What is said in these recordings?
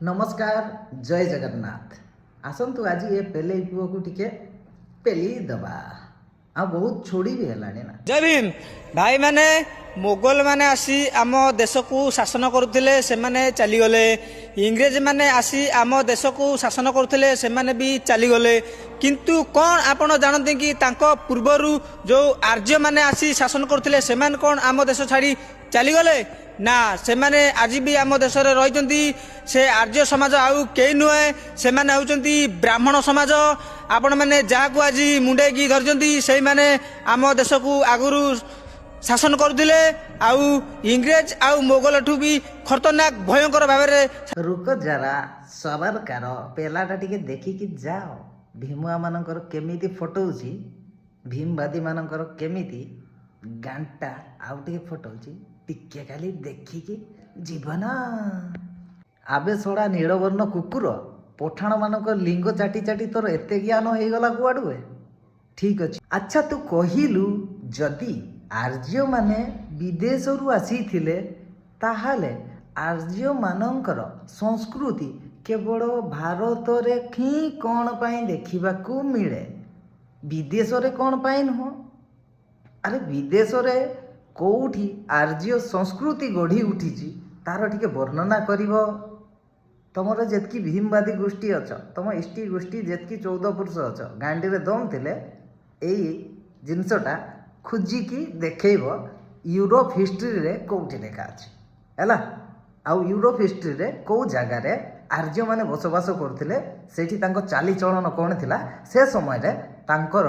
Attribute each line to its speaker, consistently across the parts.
Speaker 1: नमस्कार जय जगन्नाथ। आसतु आज ये पेले पुओ को टिके पेली दबा आ बहुत छोड़ी भी हेलानी ना।
Speaker 2: जय भीम भाई माने मोगल माने आसी आम देश को शासन करुले से माने चलीगले। इंग्रेज माने आसी आम देश को शासन करुले से माने भी चलीगले। किंतु कौन आपण जानते कि तांको पूर्वरु जो आर्य माने आसी शासन करुले से माने कौन आम देश छाड़ी चलीगले ना से माने आज भी आम देश रही। से आर्य समाज आउ कई नुहे से माने होउचंती ब्राह्मण समाज। आपण मैंने जहाँ को आज मुंडे की धरती से माने आम देश को आगुरी शासन करुले। आउ इंग्रेज आउ मोगल ठू भी खतरनाक भयंकर भाव में।
Speaker 1: रुक जरा सबर कर पेलाटा टिके देखिकी जाओ भीमुआ मानकर केमिति फटौची भीमवादी मानकर केमिति गांटा आउ टिके फटौची टिके खाली देखिकी जीवन आबे सोड़ा नीलवर्ण कुकुर पठाण मानक लिंग चाटी चाटी तोर एते ज्ञान हो गला कुआडू ठीक अच्छे। अच्छा तू कहिलु जदि आर्य माने विदेश रु आसी थिले ताहाले आर्य मानकर संस्कृति केवल भारत रे ही कौन पाई देखिबा को मिले विदेश रे कौन पाई नुह। अरे विदेश रे कोठी आर्य संस्कृति गढ़ी उठी तार टिके वर्णना करिवो। तुमर जेतकी भीमवादी गोष्ठी अच तुम इष्टि गोष्ठी जेतकी 14 पुरुष अच गांडी रे दम थिले एई जिनसटा खोजिकी देखैब यूरोप हिस्ट्री रे कोठी लेखा अछि हैला। आउ यूरोप हिस्ट्री रे को जगह रे आर्य माने बसवास करथिले सेठी तांको चाली चलन कोन थिला से समय रे तांकर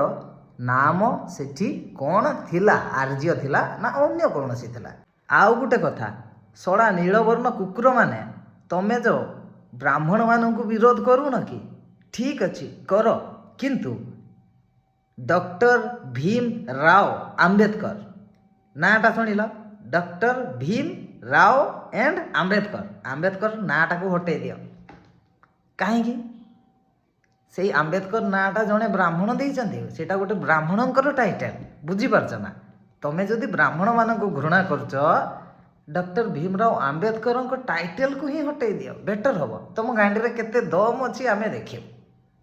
Speaker 1: नाम सेठी कोन थिला आर्य थिला ना अन्य कोनसी थिला। आउ गुटे कथा सड़ा नीलवर्ण कुकुर माने तमे जो ब्राह्मण मानक विरोध करू न कि ठीक अच्छी कर किंतु डॉक्टर भीम राव आंबेडकर नाटा शुणिल डॉक्टर भीम राव एंड आंबेडकर नाटा को हटे दियो कहीं से आंबेडकर नाटा जड़े ब्राह्मण देइचंती सेटा गोटे ब्राह्मणकर टाइटल बुझी पारछ ना। तमे जदि ब्राह्मण मानक घृणा करछ डॉक्टर भीमराव आंबेडकर टाइटल को ही हटे दियो बेटर हम। तुम गांडी रे केते दम अच्छी आमे देखियो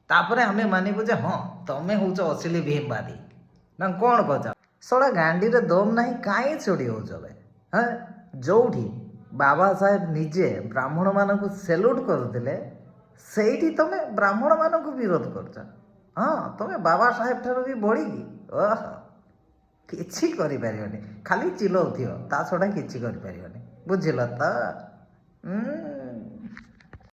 Speaker 1: तापरे आमे मानिबो जे हाँ तमे होउछ असली भीमवादी ना कौन कह सड़ा गांडी रे दम नाही काई छोड़ी होउछ बे हाँ जोठी बाबा साहेब निजे ब्राह्मण मानक सेल्यूट करथिले सेठी तमे ब्राह्मण मानक विरोध करछ। हाँ तमे बाबा साहेब ठारो भी बड़ी ओह किछि करि परिबनी खाली चिलौथियो ता छडा किछि करि परिबनी बुझिल त।